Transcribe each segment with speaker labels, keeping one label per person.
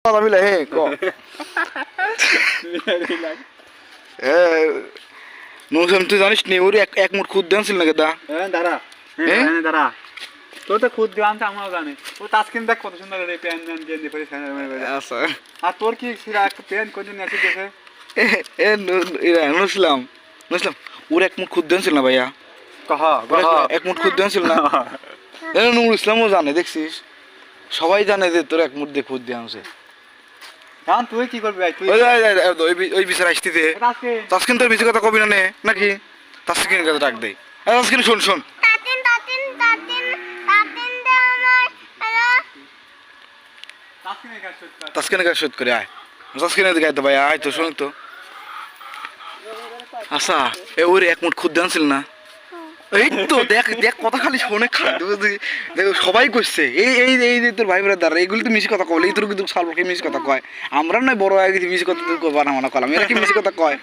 Speaker 1: কথা মিলে হে ক নুসম তুই জানিস নি ওর এক মুঠ খুদ দেন ছিল না কেদা
Speaker 2: দাঁড়া দাঁড়া তোর তো খুদ দেওয়া আমরাও জানি ও তাস্কিন দেখ কত সুন্দর রে প্যান ম্যান দিয়ে দিয়ে
Speaker 1: আচ্ছা
Speaker 2: আর তোর কি সেটা একটা প্যান কোনদিন এসে গেছে
Speaker 1: এ নুসলাম ওর এক মুঠ খুদ দেন ছিল না ভাইয়া
Speaker 2: কহা
Speaker 1: এক মুঠ খুদ দেন ছিল না নুর ইসলামও জানে দেখছিস সবাই জানে যে তোর এক মুঠ দিয়ে খুদ দেওয়া আছে
Speaker 2: কারণ তুই কি করবি ভাই তুই
Speaker 1: ওই বিচার আসতে তাস্কিন তোর বেশি কথা কবি না নে নাকি তাস্কিনের কাছে ডাক দেয় তাস্কিন শোন তাস্কিনের কাছে শোধ করে আয় তাস্কিনের দিকে আয় তো ভাই আয় তো শোন তো আচ্ছা ওর এক মুঠ খুদ দেন ছিল না এই তো দেখ কথা খালি শোনে দেখো সবাই করছে এই যে তোর ভাই ব্রাদার এইগুলি তো মিশি কথা কবলে এই তোর কিন্তু সালকে মিশি কথা কয় আমরা নয় বড় হয়ে গেছি মিশি কথা বানা কলাম এরা কি মিশি কথা কয়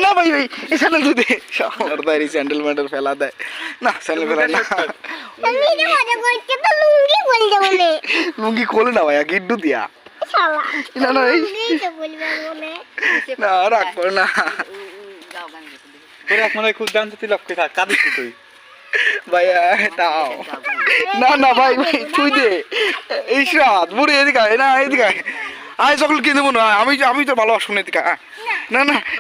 Speaker 1: না ভাই এই স্যান্ডেল তুই দে আমার তাই স্যান্ডেল ম্যান্ডেল ফেলা দেয় না স্যান্ডেল ফেলা না লুঙ্গি খোলে না ভাইয়া গিড্ডু দিয়া না রাখ করে না
Speaker 2: তোর এক মনে খুদ দাম তুই লক্ষ্য থাক কাঁদিস তুই
Speaker 1: ভাইয়া তাও না ভাই তুই দে এই রাত বুড়ি এদিকে না এদিকে আয় সকল কিনে মনে হয় আমি তো ভালোবাসুন এদিকে না